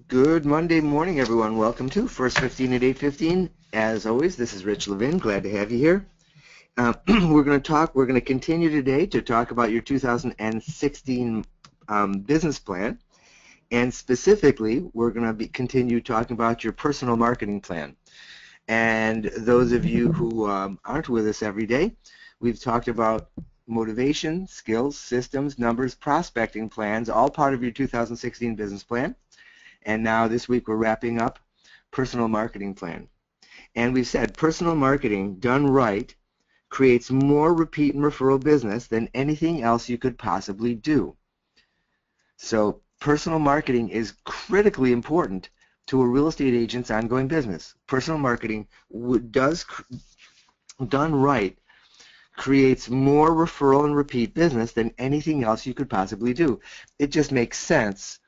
Good Monday morning, everyone. Welcome to First 15 at 8:15. As always, this is Rich Levin. Glad to have you here. We're going to continue today to talk about your 2016 business plan. And specifically, we're going to continue talking about your personal marketing plan. And those of you who aren't with us every day, we've talked about motivation, skills, systems, numbers, prospecting plans, all part of your 2016 business plan. And now this week we're wrapping up personal marketing plan. And we've said personal marketing done right creates more repeat and referral business than anything else you could possibly do. So personal marketing is critically important to a real estate agent's ongoing business. Personal marketing done right creates more referral and repeat business than anything else you could possibly do. It just makes sense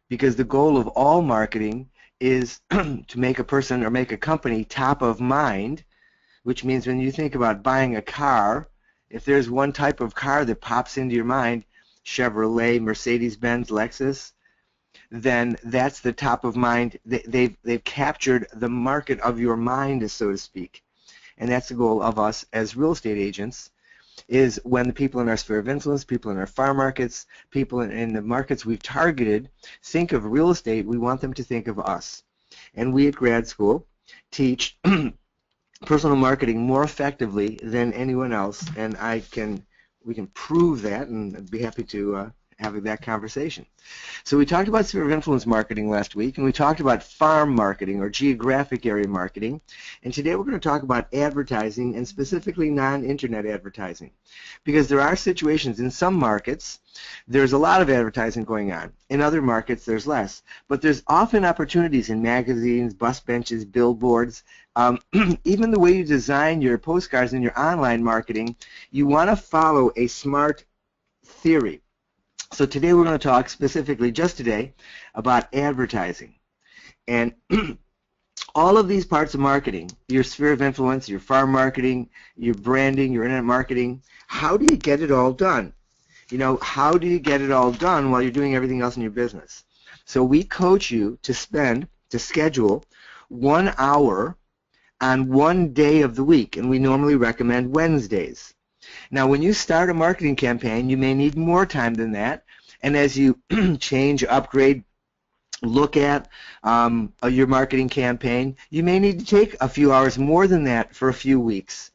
because the goal of all marketing is to make a person or make a company top of mind, which means when you think about buying a car, if there's one type of car that pops into your mind, Chevrolet, Mercedes-Benz, Lexus, then that's the top of mind. They've captured the market of your mind, so to speak. And that's the goal of us as real estate agents, is when the people in our sphere of influence, people in our farm markets, people in the markets we've targeted think of real estate, we want them to think of us. And we at grad school teach personal marketing more effectively than anyone else, and we can prove that, and I'd be happy to have that conversation. So we talked about sphere of influence marketing last week, and we talked about farm marketing or geographic area marketing, and today we're going to talk about advertising and specifically non-internet advertising, because there are situations in some markets there's a lot of advertising going on. In other markets there's less, but there's often opportunities in magazines, bus benches, billboards, even the way you design your postcards in your online marketing. You want to follow a smart theory. So today we're going to talk specifically, just today, about advertising. And all of these parts of marketing, your sphere of influence, your farm marketing, your branding, your internet marketing, how do you get it all done? You know, how do you get it all done while you're doing everything else in your business? So we coach you to schedule 1 hour on one day of the week, and we normally recommend Wednesdays. Now, when you start a marketing campaign, you may need more time than that, and as you change, upgrade, look at your marketing campaign, you may need to take a few hours more than that for a few weeks.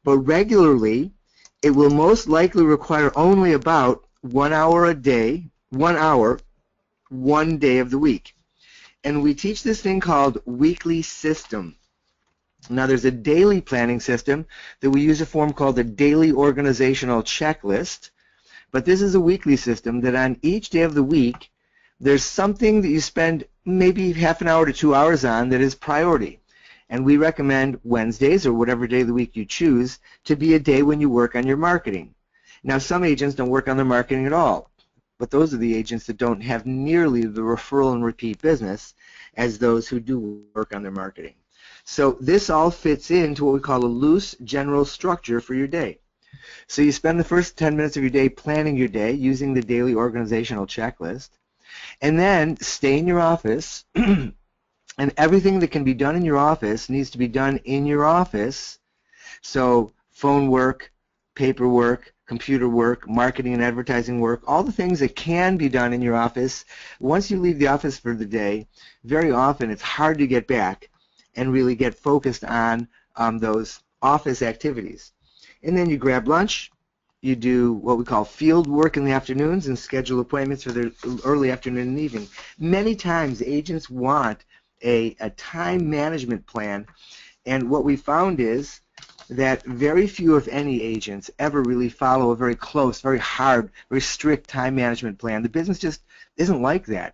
But regularly, it will most likely require only about 1 hour a day, 1 hour, one day of the week. And we teach this thing called weekly system. Now, there's a daily planning system that we use a form called the daily organizational checklist, but this is a weekly system that on each day of the week, there's something that you spend maybe half an hour to 2 hours on that is priority. And we recommend Wednesdays, or whatever day of the week you choose, to be a day when you work on your marketing. Now, some agents don't work on their marketing at all, but those are the agents that don't have nearly the referral and repeat business as those who do work on their marketing. So this all fits into what we call a loose general structure for your day. So you spend the first 10 minutes of your day planning your day using the daily organizational checklist, and then stay in your office, and everything that can be done in your office needs to be done in your office. So phone work, paperwork, computer work, marketing and advertising work, all the things that can be done in your office. Once you leave the office for the day, very often it's hard to get back and really get focused on those office activities. And then you grab lunch, you do what we call field work in the afternoons and schedule appointments for the early afternoon and evening. Many times agents want a time management plan, and what we found is that very few, if any, agents ever really follow a very close, very hard, very strict time management plan. The business just isn't like that.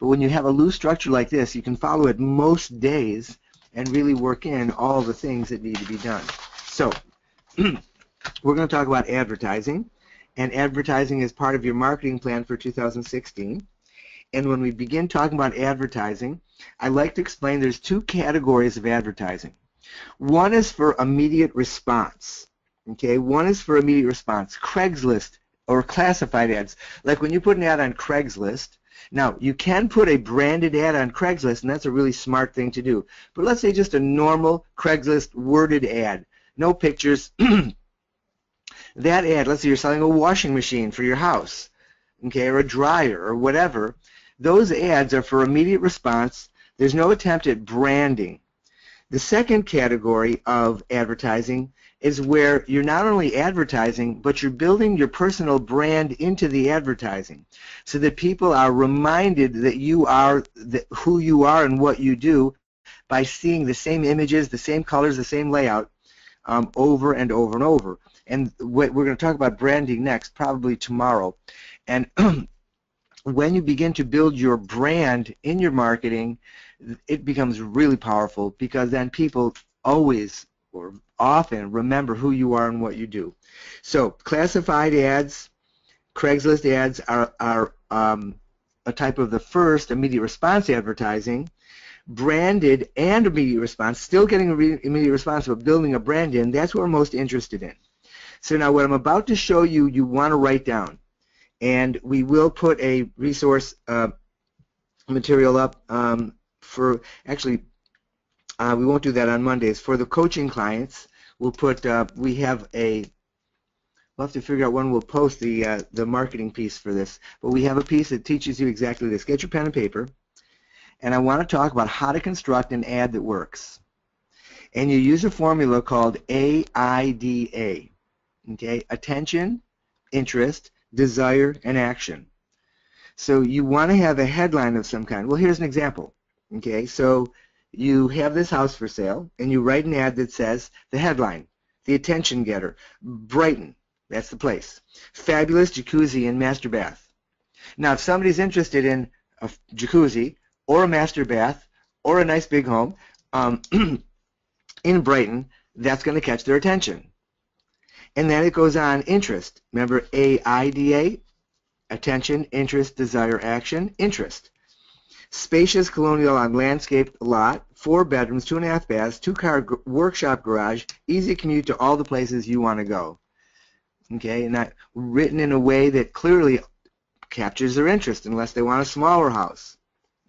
But when you have a loose structure like this, you can follow it most days and really work in all the things that need to be done. So we're going to talk about advertising, and advertising is part of your marketing plan for 2016. And when we begin talking about advertising, I like to explain there's two categories of advertising. One is for immediate response. Okay, one is for immediate response. Craigslist or classified ads. Like when you put an ad on Craigslist, Now, you can put a branded ad on Craigslist, and that's a really smart thing to do. But let's say just a normal Craigslist worded ad, no pictures. That ad, let's say you're selling a washing machine for your house, okay, or a dryer or whatever. Those ads are for immediate response. There's no attempt at branding. The second category of advertising is where you're not only advertising, but you're building your personal brand into the advertising so that people are reminded that you are who you are and what you do by seeing the same images, the same colors, the same layout over and over and over. And we're going to talk about branding next, probably tomorrow. And when you begin to build your brand in your marketing, it becomes really powerful because then people always or often remember who you are and what you do. So classified ads, Craigslist ads are a type of the first immediate response advertising. Branded and immediate response, still getting immediate response, but building a brand in, that's what we're most interested in. So now what I'm about to show you, you want to write down. And we will put a resource material up for, actually, we won't do that on Mondays. For the coaching clients, we'll put, we have a, we'll have to figure out when we'll post the marketing piece for this. But we have a piece that teaches you exactly this. Get your pen and paper. And I want to talk about how to construct an ad that works. And you use a formula called AIDA. Okay? Attention, interest, desire, and action. So you want to have a headline of some kind. Well, here's an example. Okay? So you have this house for sale, and you write an ad that says the headline, the attention getter, Brighton, that's the place, fabulous jacuzzi and master bath. Now, if somebody's interested in a jacuzzi or a master bath or a nice big home in Brighton, that's going to catch their attention. And then it goes on, interest. Remember AIDA, attention, interest, desire, action, interest. Spacious colonial on landscaped lot, 4 bedrooms, 2.5 baths, 2-car workshop garage, easy commute to all the places you want to go. Okay, and that written in a way that clearly captures their interest unless they want a smaller house.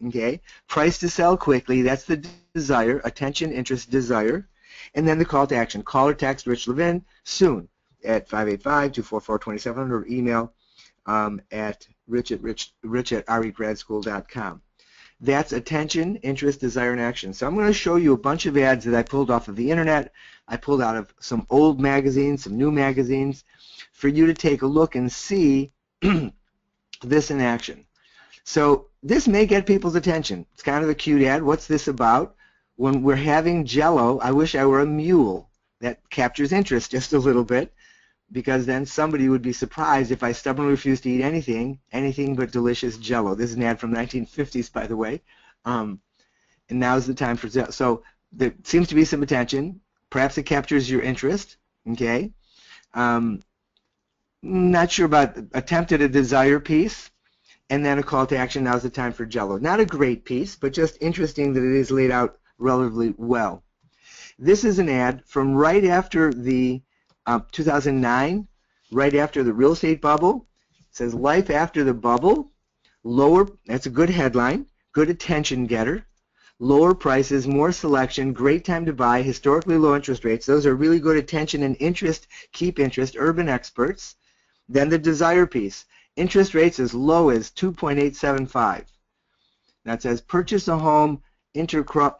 Okay, price to sell quickly, that's the desire, attention, interest, desire. And then the call to action, call or text Rich Levin soon at 585-244-2700 or email at rich@regradschool.com. That's attention, interest, desire, and action. So I'm going to show you a bunch of ads that I pulled off of the internet. I pulled out of some old magazines, some new magazines, for you to take a look and see this in action. So this may get people's attention. It's kind of a cute ad. What's this about? When we're having Jell-O, I wish I were a mule. That captures interest just a little bit, because then somebody would be surprised if I stubbornly refuse to eat anything but delicious Jell-O. This is an ad from the 1950s, by the way. And now's the time for Jell-O. So there seems to be some attention. Perhaps it captures your interest. Okay. Not sure about attempt at a desire piece. And then a call to action, now's the time for Jell-O. Not a great piece, but just interesting that it is laid out relatively well. This is an ad from right after the 2009, right after the real estate bubble. It says, life after the bubble, lower, that's a good headline, good attention getter, lower prices, more selection, great time to buy, historically low interest rates. Those are really good attention and interest, keep interest, urban experts. Then the desire piece. Interest rates as low as 2.875. Now it says purchase a home intracorp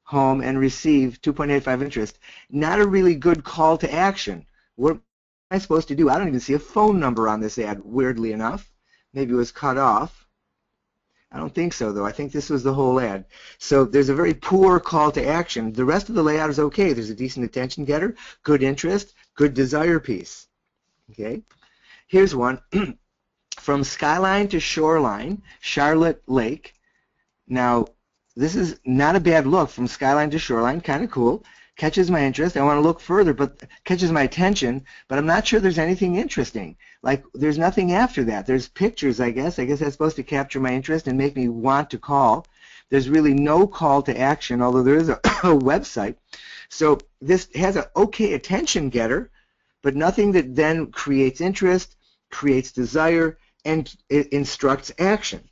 home and receive 2.85 interest. Not a really good call to action. What am I supposed to do? I don't even see a phone number on this ad, weirdly enough. Maybe it was cut off. I don't think so, though. I think this was the whole ad. So there's a very poor call to action. The rest of the layout is okay. There's a decent attention getter, good interest, good desire piece. Okay, here's one. From skyline to shoreline, Charlotte Lake. Now, this is not a bad look. From skyline to shoreline, kind of cool. Catches my interest. I want to look further, but catches my attention. But I'm not sure there's anything interesting. Like, there's nothing after that. There's pictures, I guess. I guess that's supposed to capture my interest and make me want to call. There's really no call to action, although there is a website. So this has an okay attention getter, but nothing that then creates interest, creates desire, and it instructs action.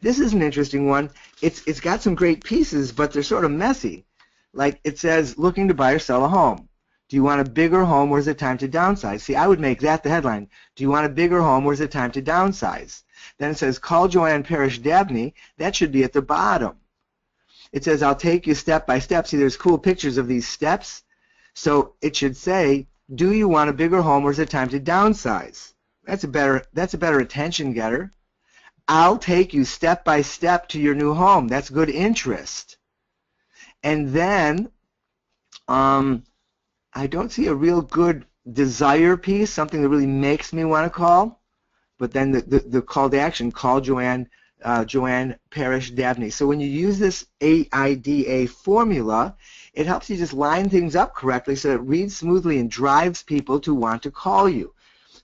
This is an interesting one. It's got some great pieces, but they're sort of messy. Like it says, looking to buy or sell a home. Do you want a bigger home or is it time to downsize? See, I would make that the headline. Do you want a bigger home or is it time to downsize? Then it says, call Joanne Parrish Dabney. That should be at the bottom. It says, I'll take you step by step. See, there's cool pictures of these steps. So it should say, do you want a bigger home or is it time to downsize? That's a better attention getter. I'll take you step by step to your new home. That's good interest. And then I don't see a real good desire piece, something that really makes me want to call. But then the call to action, call Joanne Parrish Dabney. So when you use this AIDA formula, it helps you just line things up correctly so it reads smoothly and drives people to want to call you.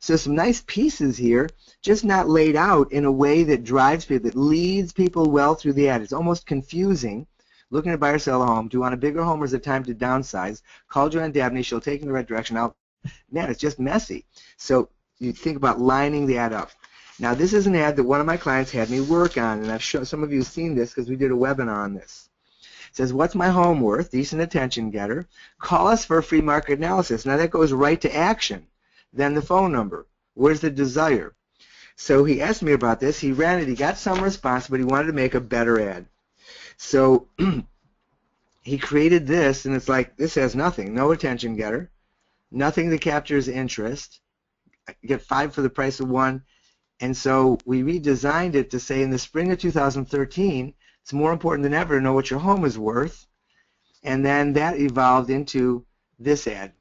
So some nice pieces here, just not laid out in a way that drives people, that leads people well through the ad. It's almost confusing. Looking to buy or sell a home. Do you want a bigger home or is it time to downsize? Call Joanne Dabney. She'll take you in the right direction. Man, it's just messy. So you think about lining the ad up. Now, this is an ad that one of my clients had me work on, and I've shown some of you have seen this because we did a webinar on this. It says, what's my home worth? Decent attention getter. Call us for a free market analysis. Now, that goes right to action. Then the phone number. Where's the desire? So he asked me about this. He ran it. He got some response, but he wanted to make a better ad. So he created this, and it's like, this has nothing. No attention getter. Nothing that captures interest. You get 5 for the price of 1. And so we redesigned it to say in the spring of 2013, it's more important than ever to know what your home is worth. And then that evolved into this ad.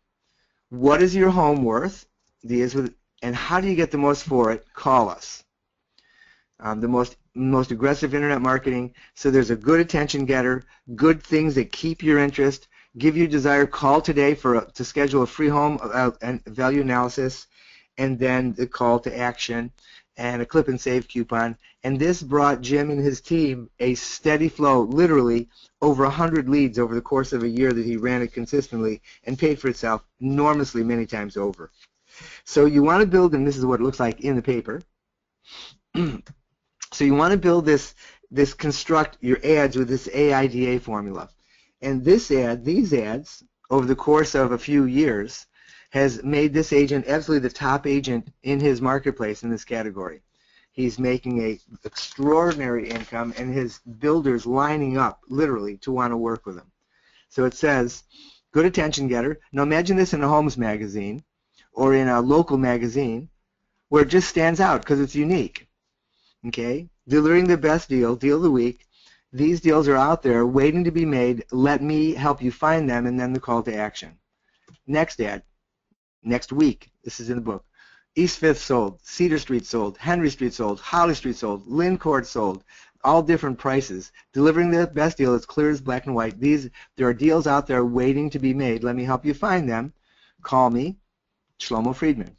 What is your home worth? And how do you get the most for it? Call us. The most aggressive internet marketing. So there's a good attention getter, good things that keep your interest, give you desire. Call today to schedule a free home value analysis, and then the call to action and a clip and save coupon. And this brought Jim and his team a steady flow, literally over 100 leads over the course of a year that he ran it consistently, and paid for itself enormously many times over. So you want to build, and this is what it looks like in the paper. So you want to build this construct your ads with this AIDA formula. And these ads, over the course of a few years, has made this agent absolutely the top agent in his marketplace in this category. He's making an extraordinary income, and his builders lining up literally to want to work with him. So it says, good attention getter. Now imagine this in a Homes magazine or in a local magazine where it just stands out because it's unique. Okay? Delivering the best deal of the week. These deals are out there waiting to be made. Let me help you find them, and then the call to action. Next ad. Next week. This is in the book. East 5th sold. Cedar Street sold. Henry Street sold. Holly Street sold. Lynn Court sold. All different prices. Delivering the best deal. It's clear as black and white. There are deals out there waiting to be made. Let me help you find them. Call me, Shlomo Friedman.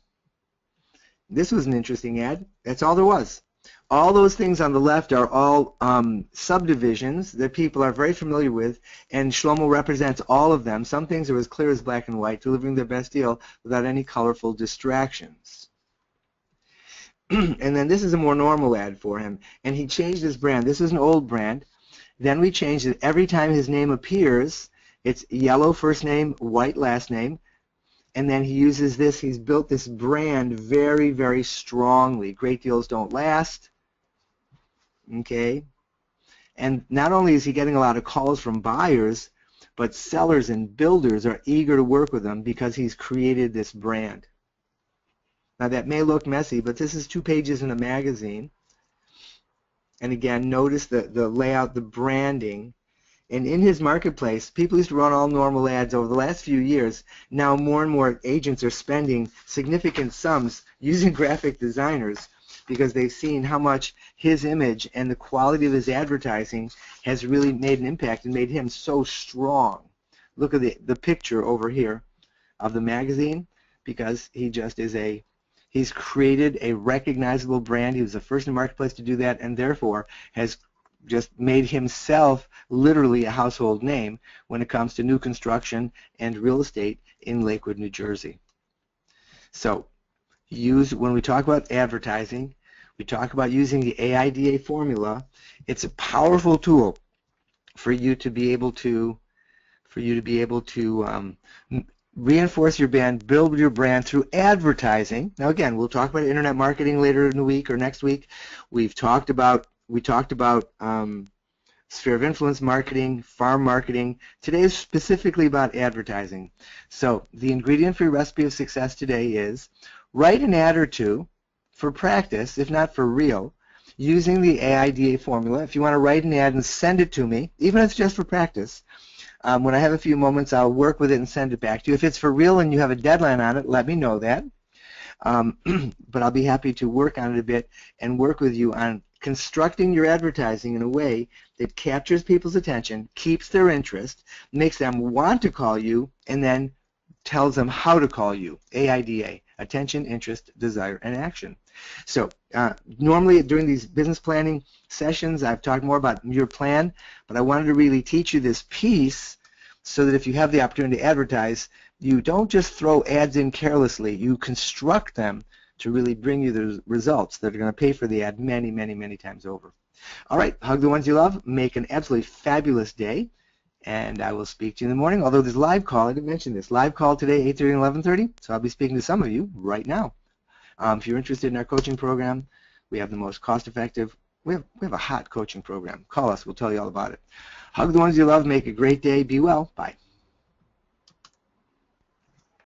This was an interesting ad. That's all there was. All those things on the left are all subdivisions that people are very familiar with, and Shlomo represents all of them. Some things are as clear as black and white, delivering their best deal without any colorful distractions. And then this is a more normal ad for him, and he changed his brand. This is an old brand. Then we changed it. Every time his name appears, it's yellow first name, white last name. And then he uses this. He's built this brand very, very strongly. Great deals don't last. Okay? And not only is he getting a lot of calls from buyers, but sellers and builders are eager to work with him because he's created this brand. Now that may look messy, but this is 2 pages in a magazine. And again, notice the layout, the branding. And in his marketplace, people used to run all normal ads over the last few years. Now more and more agents are spending significant sums using graphic designers because they've seen how much his image and the quality of his advertising has really made an impact and made him so strong. Look at the picture over here of the magazine, because he just is he's created a recognizable brand. He was the first in the marketplace to do that, and therefore has just made himself literally a household name when it comes to new construction and real estate in Lakewood, New Jersey. So when we talk about advertising, we talk about using the AIDA formula. It's a powerful tool for you to be able to reinforce your brand, build your brand through advertising. Now again, we'll talk about internet marketing later in the week or next week. We talked about sphere of influence marketing, farm marketing. Today is specifically about advertising. So the ingredient for your recipe of success today is write an ad or two for practice, if not for real, using the AIDA formula. If you want to write an ad and send it to me, even if it's just for practice, when I have a few moments, I'll work with it and send it back to you. If it's for real and you have a deadline on it, let me know that. But I'll be happy to work on it a bit and work with you on constructing your advertising in a way that captures people's attention, keeps their interest, makes them want to call you, and then tells them how to call you. AIDA, attention, interest, desire, and action. So normally during these business planning sessions, I've talked more about your plan, but I wanted to really teach you this piece so that if you have the opportunity to advertise, you don't just throw ads in carelessly. You construct them to really bring you the results that are going to pay for the ad many, many, many times over. All right, hug the ones you love. Make an absolutely fabulous day, and I will speak to you in the morning. Although there's a live call, I didn't mention this. Live call today, 8:30 and 11:30, so I'll be speaking to some of you right now. If you're interested in our coaching program, we have the most cost-effective, we have a hot coaching program. Call us. We'll tell you all about it. Hug the ones you love. Make a great day. Be well. Bye.